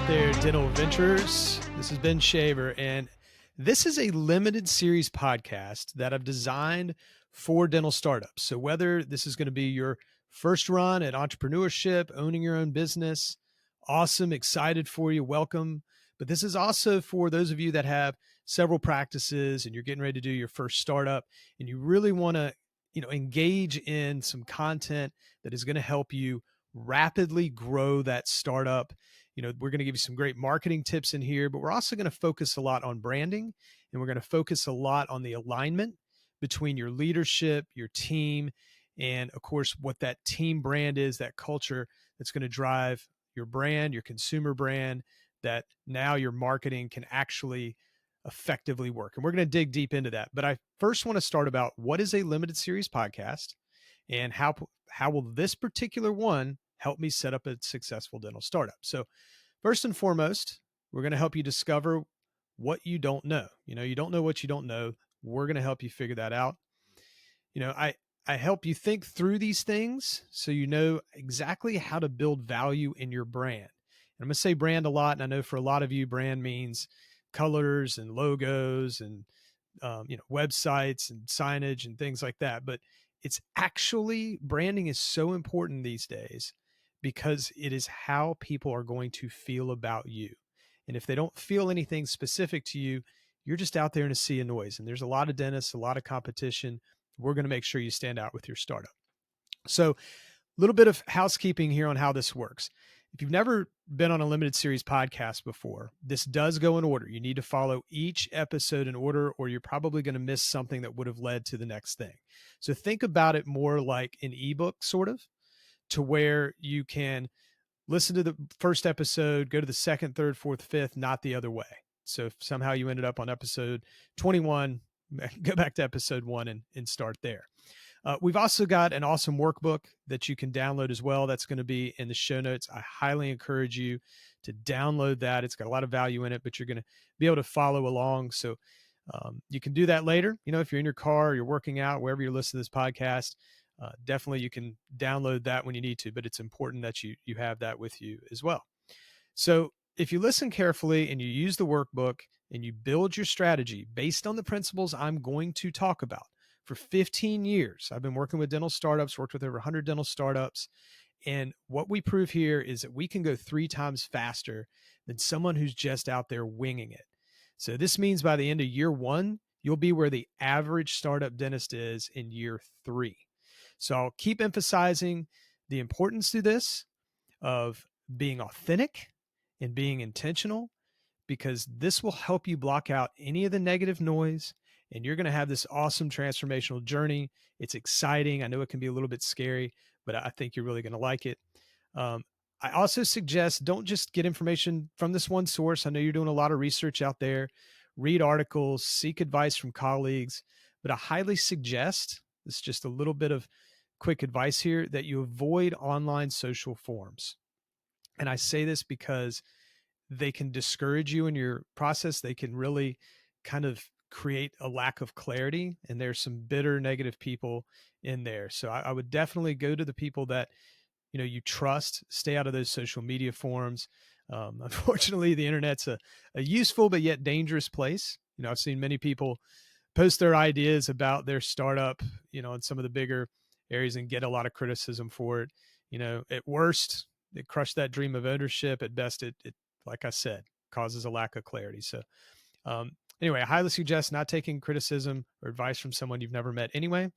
there, dental adventurers. This is Ben Shaver, and this is a limited series podcast that I've designed for dental startups. So whether this is going to be your first run at entrepreneurship, owning your own business, awesome, excited for you, welcome. But this is also for those of you that have several practices and you're getting ready to do your first startup and you really want to, engage in some content that is going to help you rapidly grow that startup. We're going to give you some great marketing tips in here, but we're also going to focus a lot on branding, and we're going to focus a lot on the alignment between your leadership, your team, and of course, what that team brand is, that culture that's going to drive your brand, your consumer brand, that now your marketing can actually effectively work. And we're going to dig deep into that. But I first want to start about what is a limited series podcast and how will this particular one help me set up a successful dental startup. So first and foremost, we're going to help you discover what you don't know. You don't know what you don't know. We're going to help you figure that out. I help you think through these things so you know exactly how to build value in your brand. And I'm going to say brand a lot, and I know for a lot of you, brand means colors and logos and websites and signage and things like that. But it's actually, branding is so important these days because it is how people are going to feel about you. And if they don't feel anything specific to you, you're just out there in a sea of noise. And there's a lot of dentists, a lot of competition. We're going to make sure you stand out with your startup. So a little bit of housekeeping here on how this works. If you've never been on a limited series podcast before, this does go in order. You need to follow each episode in order, or you're probably going to miss something that would have led to the next thing. So think about it more like an ebook, sort of, to where you can listen to the first episode, go to the second, third, fourth, fifth, not the other way. So if somehow you ended up on episode 21, go back to episode 1 and start there. We've also got an awesome workbook that you can download as well. That's going to be in the show notes. I highly encourage you to download that. It's got a lot of value in it, but you're going to be able to follow along. So you can do that later. If you're in your car or you're working out, wherever you're listening to this podcast, definitely you can download that when you need to, but it's important that you have that with you as well. So if you listen carefully and you use the workbook and you build your strategy based on the principles I'm going to talk about. For 15 years, I've been working with dental startups, worked with over 100 dental startups. And what we prove here is that we can go 3 times faster than someone who's just out there winging it. So this means by the end of year 1, you'll be where the average startup dentist is in year 3. So I'll keep emphasizing the importance to this of being authentic and being intentional, because this will help you block out any of the negative noise, and you're going to have this awesome transformational journey. It's exciting. I know it can be a little bit scary, but I think you're really going to like it. I also suggest don't just get information from this one source. I know you're doing a lot of research out there. Read articles, seek advice from colleagues, but I highly suggest, this is just a little bit of quick advice here, that you avoid online social forums. And I say this because they can discourage you in your process. They can really kind of create a lack of clarity, and there's some bitter, negative people in there. So I would definitely go to the people that, you trust. Stay out of those social media forums. Unfortunately, the internet's a useful but yet dangerous place. I've seen many people post their ideas about their startup, in some of the bigger areas and get a lot of criticism for it. At worst, it crushed that dream of ownership. At best, it like I said, causes a lack of clarity. So anyway, I highly suggest not taking criticism or advice from someone you've never met anyway,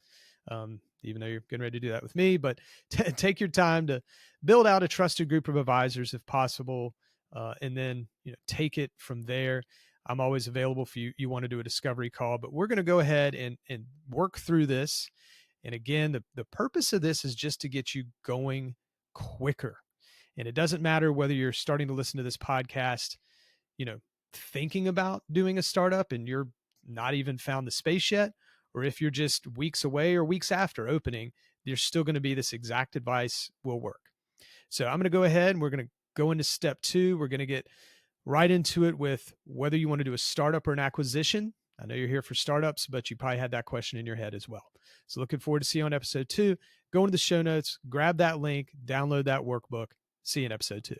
even though you're getting ready to do that with me. But take your time to build out a trusted group of advisors if possible, and then take it from there. I'm always available if you want to do a discovery call, but we're going to go ahead and work through this. And again, the purpose of this is just to get you going quicker. And it doesn't matter whether you're starting to listen to this podcast, thinking about doing a startup and you're not even found the space yet, or if you're just weeks away or weeks after opening, there's still going to be this exact advice will work. So I'm going to go ahead and we're going to go into step 2. We're going to get right into it with whether you want to do a startup or an acquisition. I know you're here for startups, but you probably had that question in your head as well. So looking forward to see you on episode 2. Go into the show notes, grab that link, download that workbook. See you in episode 2.